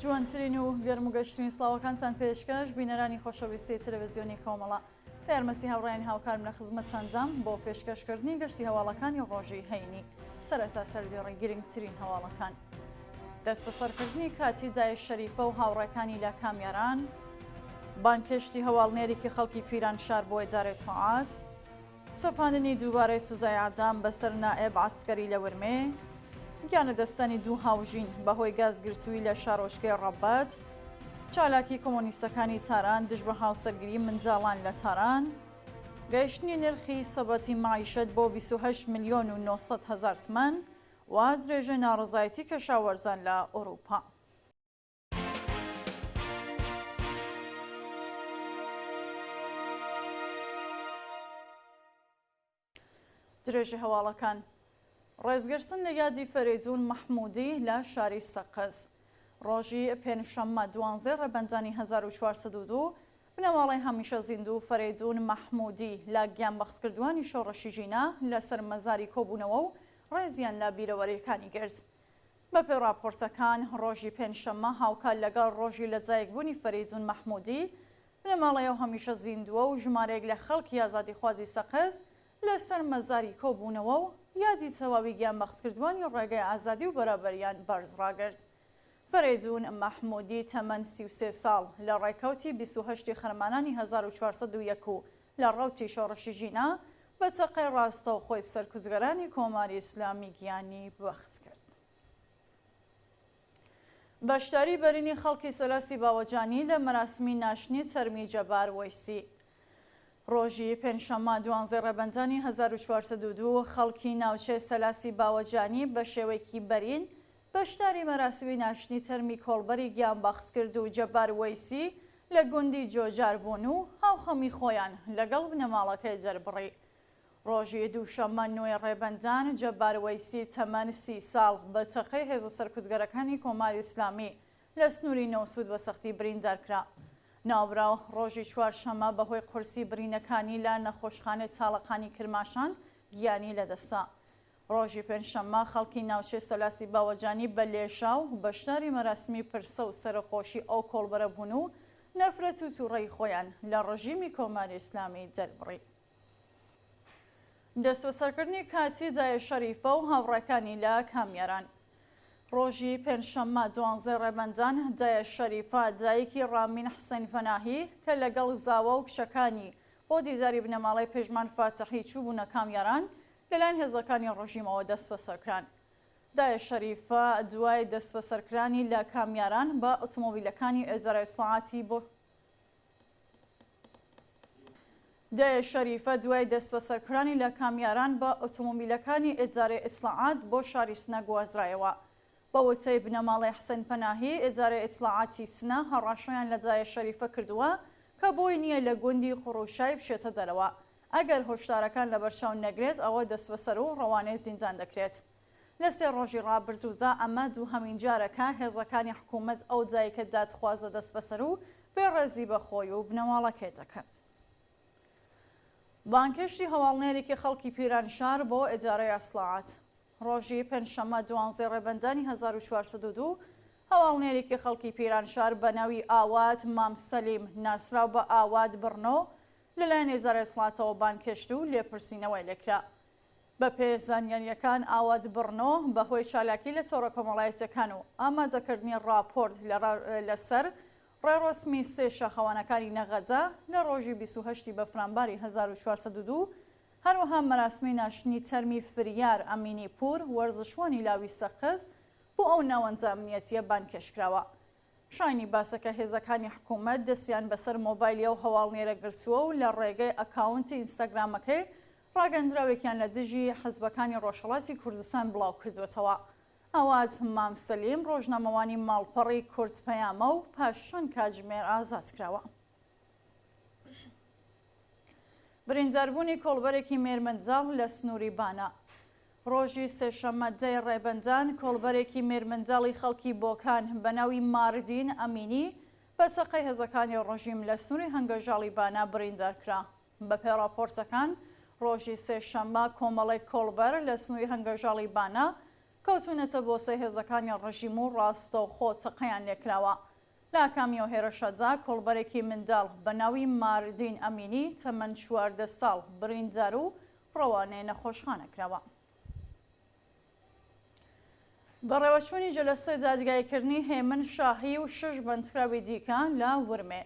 جوانترین و گەرم و گەشترین سڵاوەکانتان پێشکەش بینەرانی خۆشەویستی تەلەڤیزیۆنی کۆمەڵە. یارمەسی هاوڕێیان هاوکارم لە خزمەتتانجام بۆ پێشکەشکردنی گەشتی هەواڵەکانی ڕۆژی هەینی سەرەتا سەردێڕی گرنگترین هەواڵەکان. دەست بەسەرکردنی کاتی دایش شەریفە و هاوڕێکانی لە کامیاران، بانکشتی هەواڵنێرێکی خەڵکی پیرانشار بۆ ئیدارەی سەعات، سەپاندنی دووبارەی سزای ئاعدام بەسەر نائێب عەسکەری لە ورمێ، گیانە دەستانی دوو هاوژین بەهۆی گازگرتووی لە شارۆچکەی ڕەبەت، چالاکی کۆمۆنیستەکانی تاران دژ بە هاوسەرگیری منداڵان لە تاران، گەیشتنی نرخی سەبەتی معیشەت بۆ 28 ملیۆن و 900 هەزار تمەن و درێژە ناڕزایەتی کەشاوەرزان لە ئەوروپا. درێژی هەواڵەکان ڕێزگرتن لە یادی فەرێدون مەحموودی لە شاری سەقز. ڕۆژی پێنجشەممە 12 ڕەبەندانی 1402 بنەماڵی هەمیشە زیندوو فەرێدون مەحموودی لە گیانبەختکردوانی شۆڕەشی ژینە لەسەر مەزاری کۆبوونەوە و ڕێزیان لە بیرەوەریەکانی گرت. بەپێی راپۆرتەکان ڕۆژی پێنجشەممە هاوکات لەگەڵ ڕۆژی لە جایەکبوونی فەرێدون مەحموودی بنەماڵەیە هەمیشە زیندووە و ژمارەیەک لە خەڵکی ئازادیخوازی سەقز لەسەر مەزاری کۆبوونەوە و یادی تەواوی گیانبەختکردوانی ڕێگەی ئازادی و بەرابەریان بەرزڕاگرت. فەرێدون مەحموودی تەمەن 33 ساڵ لە ڕێکەوتی 28 خەرمانانی 1401 لە ڕەوتی شۆڕەشی ژینە بە تەقەی ڕاستە و خۆی سەرکوزگەرانی کۆماری ئیسلامی گیانی بەخت کرد. بەشداری بەرینی خەڵکی سەلاسی باوەجانی لە مەراسمی ناشنی تەرمی جەبار وەیسی. ڕۆژی پێنجشەممە 12 ڕەبەندانی 1402 خەڵکی ناوچەی سەلاسی باوەجانی بە شێوەیەکی بەرین بەشداری مەراسمی ناشنی تەرمی کۆڵبەری گیانبەختکرد و جەبار وەیسی لە گوندی جۆجار بوون و هاوخەمی خۆیان لەگەڵ بنەماڵەکەی جەربڕی. ڕۆژی دووشەممە 9 ڕێبەندان جەبار وەیسی تەمەن 30 ساڵ بە تەقەی هێزە سەرکوزگەرەکانی کۆماری ئیسلامی لە سنووری نەوسود بە سەختی بریندارکرا. ناوبراو ڕۆژی چوارشەممە بەهۆی قورسی برینەکانی لە نەخۆشخانەی چاڵەقانی کرماشان گیانی لەدەستا. ڕۆژی پێنجشەممە خەڵکی ناوچەی سەلاسی باوەجانی بە لێشاو بەشداری مەراسمی پرسە و سەرخۆشی ئەو کۆڵبەرە بوون و نەفرەت و تووڕەی خۆیان لە ڕژیمی کۆماری ئیسلامی دەربڕی. دەستبەسەرکردنی کاتی دایش شەریفە و هاوڕێکانی لە کامیاران. ڕۆژی پێنجشەممە 12 ڕێبەندان دایش شەریفە دایکی ڕامین حسەین پەناهی کە لەگەڵ زاوە و کشەکانی بۆ دیزاری بنەماڵەی پێشمان فاتحی چوو بوونە کامیاران لەلایەن هێزەکانی ڕۆژیمەوە دەستبەسەرکران. دایش شەریفە دوای دەستبەسەرکرانی لە کامیاران بە ئۆتۆمۆبیلەکانی ئێجارەی سڵاتی بۆ دایش شەریفە دوای دەستبەسەرکرانی لە کامیاران بە ئۆتۆمۆبیلەکانی ئێجارەی ئیسلاعات بۆ شاری سنە گوازرایەوە. بە وتەی بنەماڵی حسەین پەناهی ئێجارەی ئیسلاعاتی سنە هەڕاشەیان لە دایش شەریفە کردووە کە بۆی نییە لە گوندی قوڕوشای بشێتە دەرەوە. ئەگەر هۆشدارەکان لە بەرچاو نەگرێت ئەوە دەستبەسەر و ڕەوانەی زیندان دەکرێت. لە 3 ڕۆژی ڕابردوودا ئەمە دووهەمین جارەکە هێزەکانی حکوومەت ئەو جایکە دادخوازە دەستبەسەر و بێڕێزی بەخۆی و بنەماڵەکەی دەکەن. بانکشتی هەواڵنێرێکی خەڵکی پیرانشار بۆ ئیدارەی ئیسلاعات. ڕۆژی پێنجشەممە 12 ڕێبەندانی 1402 هەواڵنێرێکی خەڵکی پیرانشار بە ناوی ئاوات مامسەلیم ناسراو بە ئاوات بڕنۆ لەلایەن ئێجارەی ئیسلاعاتەوە بانکشت و لێپرسینەوەی لێکرا. بە پێ زانیاریەکان ئاوات بڕنۆ بەهۆی چالاکی لە تۆڕە کۆمەڵایەتیەکان و ئامادەکردنی راپۆرت لەسەر ڕێڕۆسمی سێ شاخەوانەکانی نەغەجە لە ڕۆژی 28 بەفرانباری 1402 هەروەها مەراسمی ناشنی تەرمی فریار ئەمینی پور وەرزشوانی لاوی سەقز بۆ ئەو ناوەندە ئەمنیەتیە بانکێشکراوە. شاینی باسەکە هێزەکانی حکوومەت دەستیان بەسەر مۆبایلیە و هەواڵنێرە گرتووە و لە ڕێگەی ئەکاونتی ئینستاگرامەکەی ڕاگەندراوێکیان لە دژی حەزبەکانی ڕۆژهەڵاتی کوردستان بڵاو کردوێتەوە. ئەوات مامسەلیم ڕۆژنامەوانی ماڵپەڕی کورد پەیامە و پاش چەند کاتژمێر ئازاد کراوە. برینداربوونی کۆڵبەرێکی مێرمەنجاڵ لە سنووری بانە. ڕۆژی سێشەممە 10 ڕێبەندان کۆڵبەرێکی مێرمەنجاڵی خەڵکی بۆکان بە ناوی ماردین ئەمینی بە تەقەی هێزەکانی ڕۆژیم لە سنووری هەنگەژاڵی بانە بریندارکرا. بەپێی راپۆرتەکان ڕۆژی سێشەممە کۆمەڵی کۆڵبەر لە سنووری هەنگەژاڵی بانە کەوتونەتە بۆ سێ هێزەکانی ڕژیم و ڕاستەوخۆ تەقەیان لێکراوە. لە کامیۆ هێرشەدا کۆڵبەرێکی منداڵ بە ناوی ماردین ئەمینی تەمەن 14 ساڵ بریندار و ڕەوانەیە نەخۆشخانەکراوە. بەڕێوەچوونی جەلسەی دادگایکردنی هێمن شاهی و 6 بەندکراوی دیکە لە ورمێ.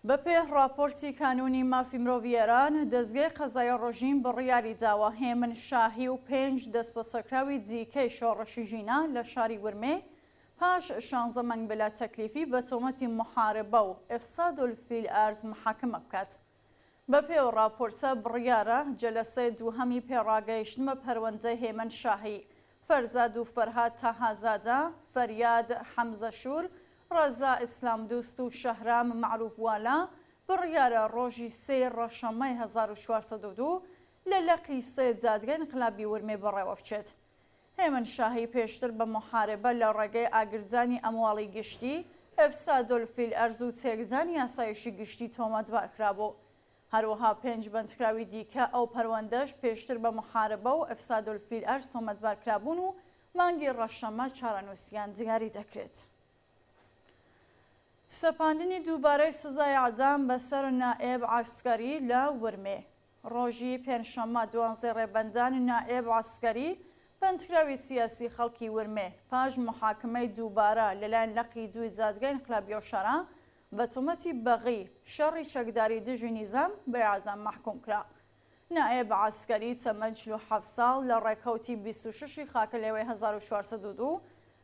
بەپێ راپۆرتی کانونی مافی مرۆڤیێران دەستگای قەزای ڕۆژین بڕیاری داوە هێمن شاهی و 5 دەست بەسەرکراوی دیکەی شۆڕەشی ژینە لە شاری ورمێ پاش 16 مانگ بەلا تەکلیفی بە تۆمەتی محاربە و ئێفسادولفیل ئارز محاکمە بکات. بەپێوە راپۆرتە بڕیارە جەلسەی دووهەمی پێڕاگەیشتن بە پەروەندەی هێمن شاهی، فەرزاد و فەرهاد تاهازادە، فەریاد حەمزە شور، ڕەزا ئیسلام دوست و شەهرام معروف والا بڕیارە ڕۆژی 3 ڕەشەمەی 1402 لە لەقی 3 دادگای انقلابی ورمێ بەڕێوە بچێت. هێمن شاهی پێشتر بە محاربە لە ڕێگەی ئاگردانی ئەمواڵی گشتی، ئێفسادولفیل ئەرز و تێکزانی یاسایشی گشتی تۆمەتبار کرابوو. هەروەها 5 بەندکراوی دیکە ئەو پەروەندەش پێشتر بە محاربە و ئێفسادولفیل ئەرز تۆمەتبار کرابوون و مانگی ڕەشەمە چارەنووسیان دیاری دەکرێت. سەپاندنی دووبارەی سزای ئەعدام بەسەر نائێب عەسکەری لە ورمێ. ڕۆژی پێنجشەممە 12 ڕێبەندان نائێب عەسکەری بەندکراوی سیاسی خەڵکی ورمێ پاش محاکمەی دووبارە لەلایەن لەقی 2 دادگای انقلابی شەڕا بە تۆمەتی بەغی شەڕی چەکداری دژی نیزام بە ئەعدام محکوم کرا. نائێب عەسکەری تەمەن 47 ساڵ لە ڕێکەوتی 26 خاکە لێوەی 1402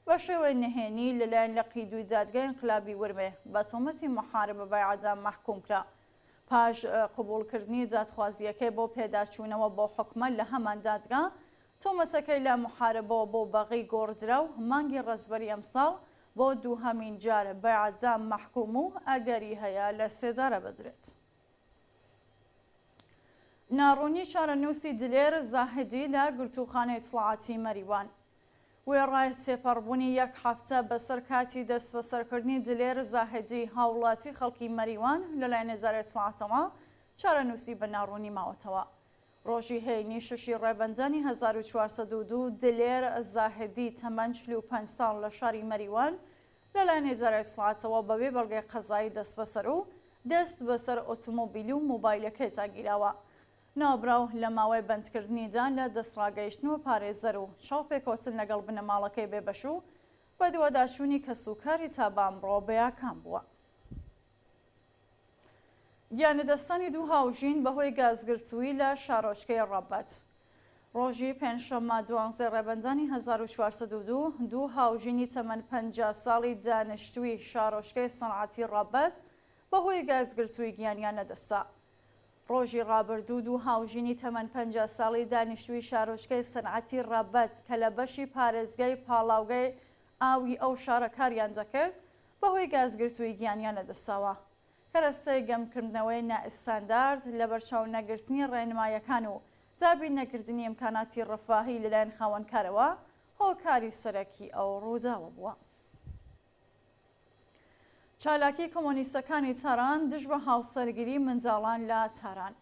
بە شێوەی نهێنی لەلایەن لەقی 2 دادگای انقلابی ورمێ بە تۆمەتی محاربە بە ئەعدام محکوم کرا. پاش قبولکردنی دادخوازیەکەی بۆ پێداچوونەوە بۆ حکومە لە هەمان دادگا، تۆمەتەکەی لە محاربەوە بۆ بەغی گۆڕدرا و مانگی ڕەزبەری ئەمساڵ بۆ دووهەمین جار بە ئەعدام محکوم و ئەگەری هەیە لە سێدارە بدرێت. ناڕوونی چارەنووسی دلێر زاهدی لە گرتوخانەی دەسەڵاتی مەریوان. وێڕای سێپەڕبوونی 1 هەفتە بەسەر کاتی دەست بەسەرکردنی دلێر زاهدی هاوڵاتی خەڵکی مەریوان لەلایەن نێزارەتی دەسەڵاتەوە چارەنووسی بە ناڕوونی ماوەتەوە. ڕۆژی هەینی 6 ڕێبەندانی 1402 دلێر زاهدی تەمەن 45 ساڵ لە شاری مەریوان لەلایەن نێزارەتی دەسەڵاتەوە بەبێ بەڵگەی قەزایی دەست بەسەر و دەست بەسەر ئۆتۆمۆبیلی و مۆبایلەکەی داگیراوە. ناوبراو لە ماوەی بەندکردنیدا لە دەستڕاگەیشتنەوە پارێزەر و چاوپێکەوتن لەگەڵ بنەماڵەکەی بێبەش و بە دووەداچوونی کەسوکاری تا بامڕۆ بەیاکان بووە. گیانەدەستانی دوو هاوژین بەهۆی گازگرتووی لە شارۆچکەی ڕەبەت. ڕۆژی پێنجشەممە 12 ڕێبەندانی 1402 دوو هاوژینی تەمەن 50 ساڵی دانیشتووی شارۆچکەی سەنعەتی ڕەبەت بەهۆی گازگرتووی گیانیان نەدەستا. ڕۆژی ڕابردوو دوو هاوژینی تەمەن 50 ساڵی دانیشتووی شارۆچکەی سەنعەتی ڕەبەت کە لە بەشی پارێزگای پاڵاوگەی ئاوی ئەو شارەکاریان دەکرد بەهۆی گازگرتووی گیانیان نەدەستاوە. کەرەستەی گەمکردنەوەی نائستاندارد لە بەرچاو نەگرتنی ڕێنمایەکان و دابین نەکردنی ئیمکاناتی ڕەفاهی لەلایەن خاوەنکارەوە هۆکاری سەرەکی ئەو ڕووداوە بووە. چالاکی کۆمۆنیستەکانی تاران دژ بە هاوسەرگیری منداڵان لە تاران.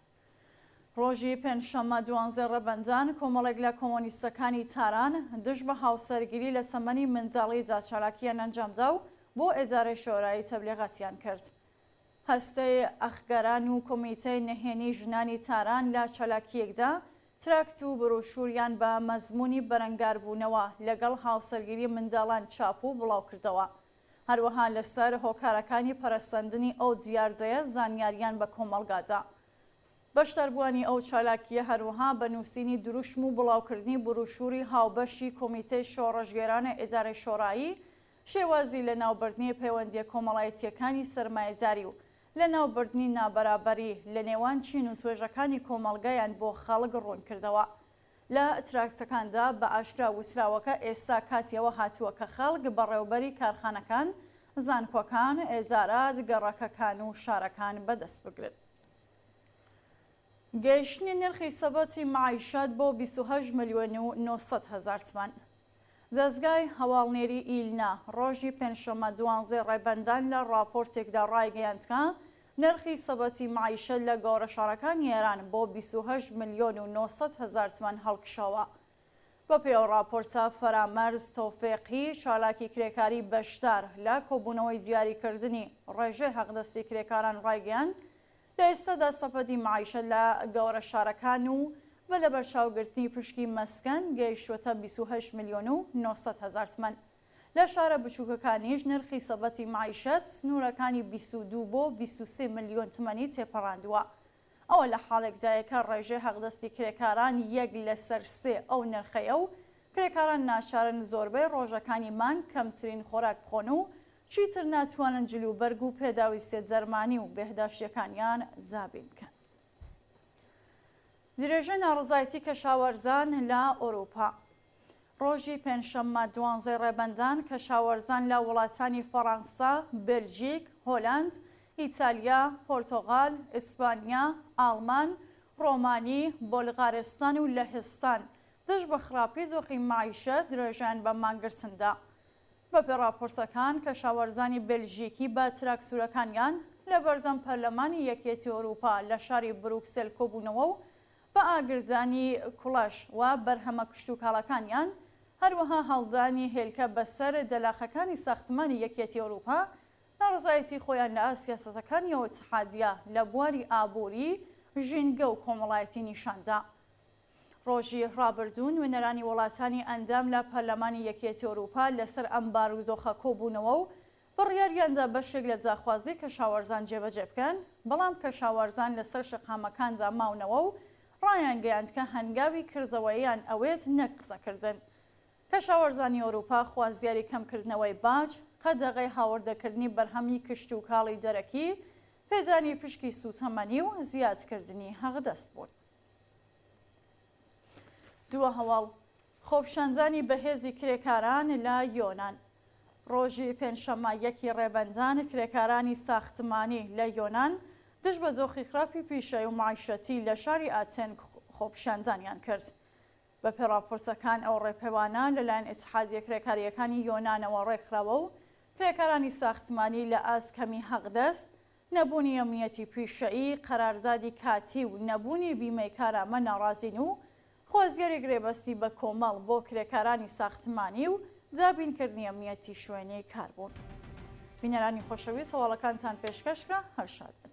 ڕۆژی پێنجشەممە 12 ڕێبەندان کۆمەڵێک لە کۆمۆنیستەکانی تاران دژ بە هاوسەرگیری لە سەمەنی منداڵیدا چالاکیان ئەنجامدا و بۆ ئێدارەی شۆرایی تەبلیغاتیان کرد. هەستەی ئەخگەران و کۆمیتەی نهێنی ژنانی تاران لە چالاکیەکدا تراکت و بڕوشوریان بە مەزموونی بەرەنگاربوونەوە لەگەڵ هاوسەرگیری منداڵان چاپ و بڵاو کردەوە. هەروەها لەسەر هۆکارەکانی پەرستاندنی ئەو دیاردەیە زانیاریان بە کۆمەڵگادا. بەشداربووانی ئەو چالاکیە هەروەها بە نووسینی دروشم و بڵاوکردنی بڕوشوری هاوبەشی کۆمیتەی شۆڕەژگێرانە ئێدارەی شۆڕایی، شێوازی لە ناوبردنی پەیوەندیە کۆمەڵایەتیەکانی سەرمایەداری و لە ناوبردنی نابەرابەری لە نێوان چین و توێژەکانی کۆمەڵگەیان بۆ خەڵک ڕوون کردەوە. لە تراکتەکاندا بە ئاشکرا وسراوەکە ئێستا کاتیەوە هاتووە کە خەڵک بەڕێوەبەری کارخانەکان، زانکۆکان، ئێدارات، گەڕەکەکان و شارەکان بەدەست بگرن. گەیشتنی نرخی سەبەتی معیشەت بۆ 28 ملیۆن و 900 هەزار تمان. دەستگای هەواڵنێری ئیلنا ڕۆژی پێنجشەممە 12 ڕێبەندان لە راپۆرتێکدا ڕایگەیاندکە نرخی سەبەتی معیشەت لە گۆڕە شارەکانی ئێران بۆ 28 ملیۆن و 900 هەزار تمان هەڵکشاوە. بە پێوە راپۆرتە فەرامەرز تۆفیقی شالاکی کرێکاری بەشدار لە کۆبوونەوەی دیاریکردنی ڕێژەی حەقدەستی کرێکاران ڕایگەیاند لە ئێستادا سەپەتی معیشەت لە گەورە شارەکان و بە لە بەرچاوگرتنی پشکی مەسکەن گەیشتووەتە 28 ملیۆن و 900 هەزار تمەن. لە شارە بچووکەکانیش نرخی سەبەتی معیشەت سنوورەکانی 22 بۆ 23 ملیۆن تمەنی تێپەڕاندووە. ئەوە لە حاڵێکدایە کە ڕێژەی حەقدەستی کرێکاران 1 لەسەر 3 ئەو نرخەیە و کرێکاران ناچارن زۆربەی ڕۆژەکانی مانگ کەمترین خۆراک بخۆن و چیتر ناتوانن جلوبەرگ و پێداویستێت جەرمانی و بێهداشتیەکانیان جابین بکەن. درێژە ناڕزایەتی کەشاوەرزان لە ئەوروپا. ڕۆژی پێنجشەممە 12 ڕێبەندان کەشاوەرزان لە وڵاتانی فەڕەنسا، بێلژیک، هۆلاند، ئیتالیا، پۆرتۆغال، ئیسپانیا، ئاڵمان، ڕۆمانی، بۆلغارستان و لەهستان دژ بە خراپی زۆخی معیشەت درێژیان بە مانگرتندا. بەپێ راپۆرتەکان کەشاوەرزانی بێلژیکی بە تراکتورەکانیان لە بەردەم پەرلەمانی یەکێتی ئەوروپا لە شاری بروکسێل کۆبوونەوە و بە ئاگردانی کوڵەش و بەرهەمە کشتوکاڵەکانیان هەروەها هەڵدانی هێلکە بەسەر دەلاخەکانی ساختمانی یەکێتی ئەوروپا ناڕزایەتی خۆیان لە سیاسەتەکانیەوە اتحادیە لە بواری ئابووری، ژینگە و کۆمەڵایەتی نیشاندا. ڕۆژی ڕابردوون وێنەرانی وڵاتانی ئەندام لە پەرلەمانی یەکێتی ئەوروپا لەسەر ئەم بارودۆخە کۆبوونەوە و بڕیاریاندا بەشێک لە جاخوازی کەشاوەرزان جێبەجێ بکەن، بەڵام کەشاوەرزان لەسەر شەقامەکاندا ماونەوە و ڕایان گەیاند کە هەنگاوی کردەوەیان ئەوێت نەک قسەکردن. کەشاوەرزانی ئەوروپا خوازیاری کەمکردنەوەی باج، قەدەغەی هاوردەکردنی بەرهەمی کشت و کاڵی دەرەکی، پێدانی پشکی سوتەمەنی و زیادکردنی هەغدەست بوون. دووە هەواڵ خۆپشاندانی بەهێزی کرێکاران لە یۆنان. ڕۆژی پێنجشەممە 1 ڕێبەندان کرێکارانی ساختمانی لە یۆنان دژ بە دۆخی خراپی پیشەی و معیشەتی لە شاری ئاتێن خۆپشاندانیان کرد. بە پێ راپۆرتەکان ئەو ڕێپەیوانە لەلایەن ئیتحادیە کرێکاریەکانی یۆنانەوە ڕێکخراوە و کرێکارانی ساختمانی لە ئاسکەمی هەقدەست، نەبوونی ئەمنیەتی پیشەیی، قەراردادی کاتی و نەبوونی بیمەی کارامە ناڕازین و خوازیاری گرێبەستی بە کۆمەڵ بۆ کرێکارانی ساختمانی و دابینکردنی ئەمنیەتی شوێنەی کار بوون. بینەرانی خۆشەویست هەواڵەکانتان پێشکەشکرا هەر شاد.